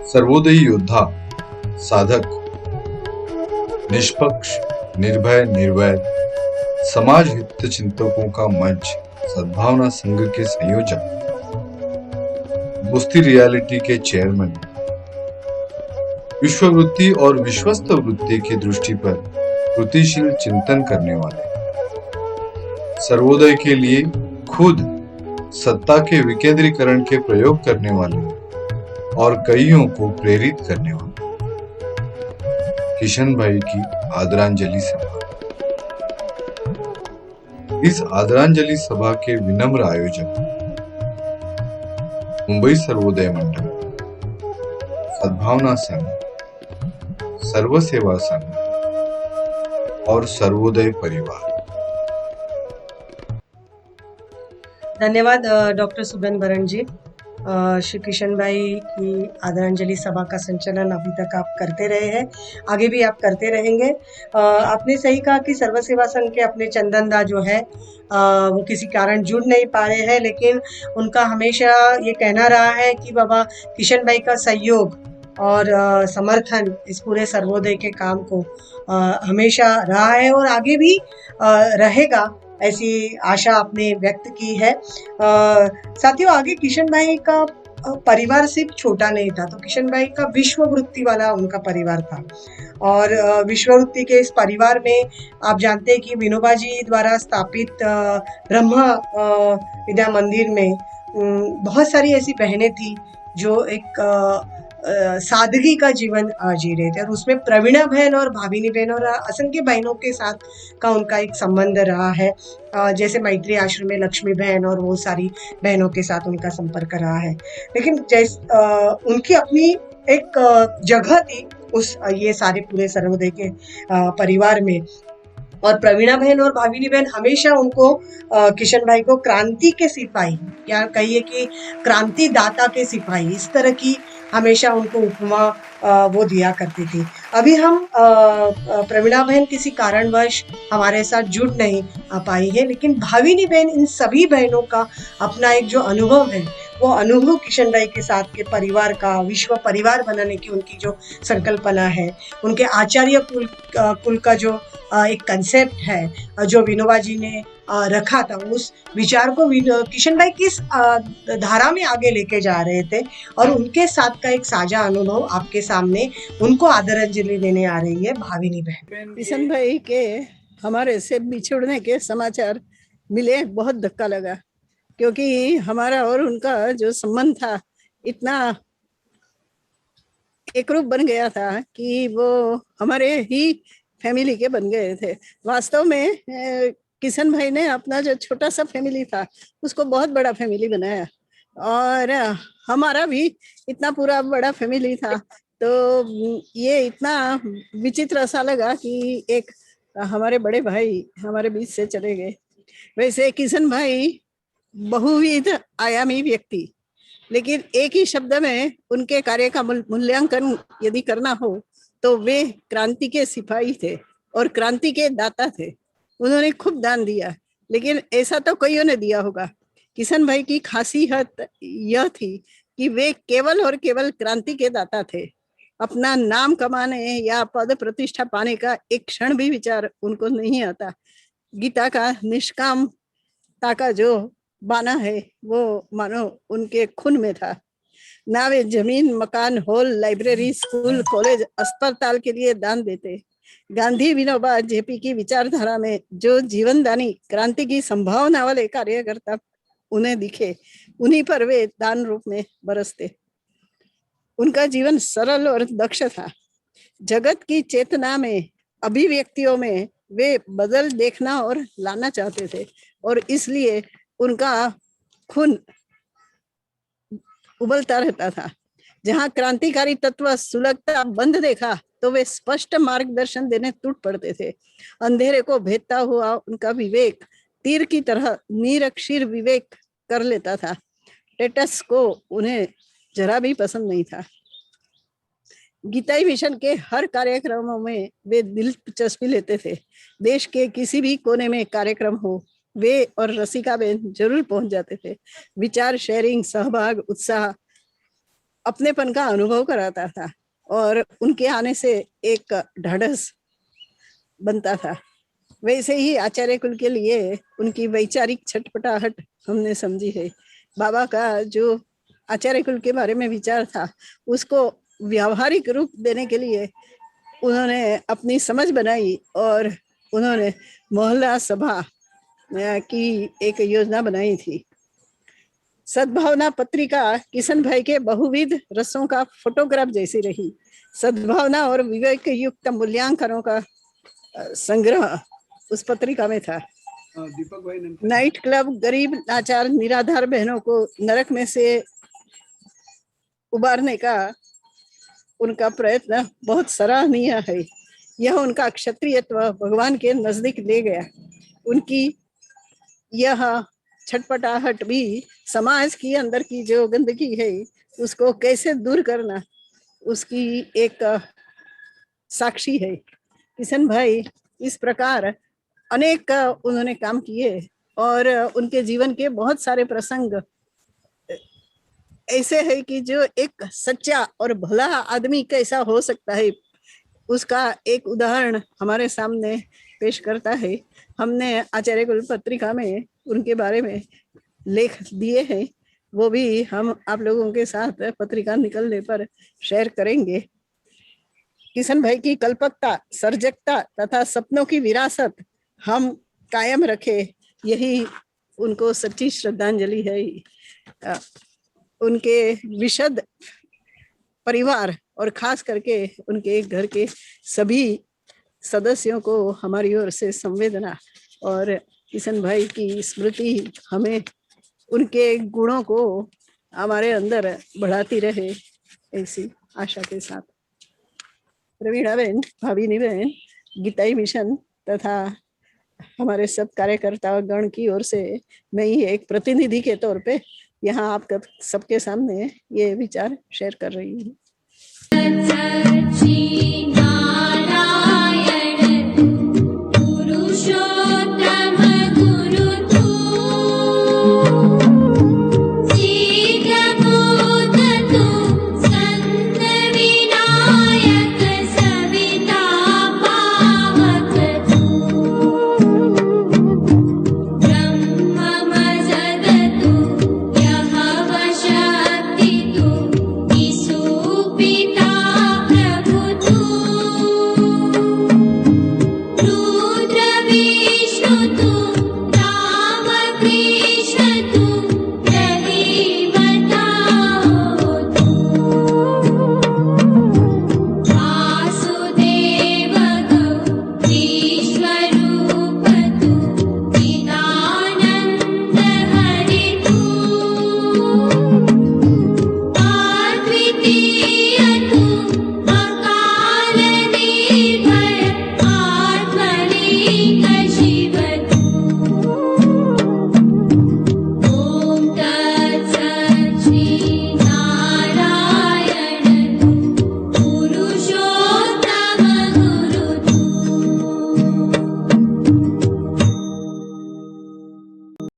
सर्वोदयी योद्धा, साधक, निष्पक्ष, निर्भय, निर्वैर, समाज हित चिंतकों का मंच, सद्भावना संघ के संयोजक, दोस्ती रियलिटी के चेयरमैन, विश्ववृत्ति और विश्वस्त वृत्ति की दृष्टि पर कृतिशील चिंतन करने वाले, सर्वोदय के लिए खुद सत्ता के विकेंद्रीकरण के प्रयोग करने वाले और कईयों को प्रेरित करने वाले किशन भाई की आदरांजलि सभा। इस आदरांजलि सभा के विनम्र आयोजक मुंबई सर्वोदय मंडल, सद्भावना संघ, सर्व सेवा संघ और सर्वोदय परिवार। धन्यवाद डॉक्टर सुबेन बरन जी। श्री किशन भाई की आदरांजलि सभा का संचालन अभी तक आप करते रहे हैं, आगे भी आप करते रहेंगे। आपने सही कहा कि सर्व सेवा संघ के अपने चंदनदा जो है वो किसी कारण जुड़ नहीं पा रहे हैं, लेकिन उनका हमेशा ये कहना रहा है कि बाबा किशन भाई का सहयोग और समर्थन इस पूरे सर्वोदय के काम को हमेशा रहा है और आगे भी रहेगा, ऐसी आशा आपने व्यक्त की है। साथियों, आगे किशन भाई का परिवार सिर्फ छोटा नहीं था, तो किशन भाई का विश्ववृत्ति वाला उनका परिवार था और विश्ववृत्ति के इस परिवार में आप जानते हैं कि विनोबा जी द्वारा स्थापित ब्रह्म विद्या मंदिर में बहुत सारी ऐसी बहनें थी जो एक सादगी का जीवन जी रहे थे और उसमें प्रवीणा बहन और भाविनी बहन और असंख्य बहनों के साथ का उनका एक संबंध रहा है। जैसे मैत्री आश्रम में लक्ष्मी बहन और वो सारी बहनों के साथ उनका संपर्क रहा है, लेकिन उनकी अपनी एक जगह थी उस ये सारे पूरे सर्वोदय के परिवार में। और प्रवीणा बहन और भाविनी बहन हमेशा उनको किशन भाई को क्रांति के सिपाही या कहिए कि क्रांति दाता के सिपाही, इस तरह की हमेशा उनको उपमा वो दिया करती थी। अभी हम प्रवीणा बहन किसी कारणवश हमारे साथ जुड़ नहीं पाई है, लेकिन भाविनी बहन इन सभी बहनों का अपना एक जो अनुभव है, वो अनुभव किशन भाई के साथ के परिवार का, विश्व परिवार बनाने की उनकी जो संकल्पना है, उनके आचार्य कुल का जो एक कंसेप्ट है जो विनोबा जी ने रखा था, उस विचार को किशन भाई किस धारा में आगे लेके जा रहे थे और उनके साथ का एक साझा अनुभव आपके सामने उनको आदरांजलि देने आ रही है भाविनी बहन। किशन भाई के हमारे से बिछुड़ने के समाचार मिले, बहुत धक्का लगा, क्योंकि हमारा और उनका जो संबंध था इतना एक रूप बन गया था कि वो हमारे ही फैमिली के बन गए थे। वास्तव में किशन भाई ने अपना जो छोटा सा फैमिली था उसको बहुत बड़ा फैमिली बनाया और हमारा भी इतना पूरा बड़ा फैमिली था। तो ये इतना विचित्र सा लगा कि एक हमारे बड़े भाई हमारे बीच से चले गए। वैसे किशन भाई बहुविध आयामी व्यक्ति, लेकिन एक ही शब्द में उनके कार्य का मूल्यांकन यदि करना हो तो वे क्रांति के सिपाही थे और क्रांति के दाता थे। उन्होंने खूब दान दिया, लेकिन ऐसा तो कईयों ने दिया होगा। किशन भाई की खासियत यह थी कि वे केवल और केवल क्रांति के दाता थे। अपना नाम कमाने या पद प्रतिष्ठा पाने का एक क्षण भी विचार उनको नहीं आता। गीता का निष्कामता का जो बाना है वो मानो उनके खून में था। ना वे जमीन, मकान, हॉल, लाइब्रेरी, स्कूल, कॉलेज, अस्पताल के लिए दान देते। गांधी, विनोबा, जेपी की विचारधारा में जो जीवनदानी क्रांति की संभावना वाले कार्यकर्ता उन्हें दिखे, उन्हीं पर वे दान रूप में बरसते। उनका जीवन सरल और दक्ष था। जगत की चेतना में, अभिव्यक्तियों में वे बदल देखना और लाना चाहते थे और इसलिए उनका खून उबलता रहता था। जहां क्रांतिकारी तत्व सुलगता बंद देखा तो वे स्पष्ट मार्गदर्शन देने टूट पड़ते थे। अंधेरे को भेदता हुआ उनका विवेक तीर की तरह निरक्षीर विवेक कर लेता था। स्टेटस को उन्हें जरा भी पसंद नहीं था। गीताई मिशन के हर कार्यक्रमों में वे दिलचस्पी लेते थे। देश के किसी भी कोने में कार्यक्रम हो, वे और रसिका बेन जरूर पहुंच जाते थे। विचार शेयरिंग, सहभाग, उत्साह अपनेपन का अनुभव कराता था और उनके आने से एक ढाढ़स बनता था। वैसे ही आचार्य कुल के लिए उनकी वैचारिक छटपटाहट हमने समझी है। बाबा का जो आचार्य कुल के बारे में विचार था उसको व्यावहारिक रूप देने के लिए उन्होंने अपनी समझ बनाई और उन्होंने मोहल्ला सभा की एक योजना बनाई थी। सद्भावना पत्रिका किशन भाई के बहुविध रसों का फोटोग्राफ जैसी रही। सद्भावना और विवेक युक्त मूल्यांकनों का संग्रह उस पत्रिका में था। दीपक भाई नाइट क्लब गरीब लाचार निराधार बहनों को नरक में से उबारने का उनका प्रयत्न बहुत सराहनीय है। यह उनका क्षत्रियत्व भगवान के नजदीक ले गया। उनकी यह छटपटाहट भी समाज की अंदर की जो गंदगी है उसको कैसे दूर करना उसकी एक साक्षी है। किशन भाई इस प्रकार अनेक उन्होंने काम किए और उनके जीवन के बहुत सारे प्रसंग ऐसे है कि जो एक सच्चा और भला आदमी कैसा हो सकता है उसका एक उदाहरण हमारे सामने पेश करता है। हमने आचार्य कुल पत्रिका में उनके बारे में लेख दिए हैं, वो भी हम आप लोगों के साथ पत्रिका निकलने पर शेयर करेंगे। किशन भाई की कल्पकता, सर्जकता तथा सपनों की विरासत हम कायम रखे, यही उनको सच्ची श्रद्धांजलि है। उनके विशद परिवार और खास करके उनके घर के सभी सदस्यों को हमारी ओर से संवेदना और किशन भाई की स्मृति हमें उनके गुणों को हमारे अंदर बढ़ाती रहे, ऐसी आशा के साथ। प्रवीणा बहन, भाविनी बहन, गीताई मिशन तथा हमारे सब कार्यकर्ता गण की ओर से मैं ही एक प्रतिनिधि के तौर पे यहाँ आप सबके सामने ये विचार शेयर कर रही हूँ।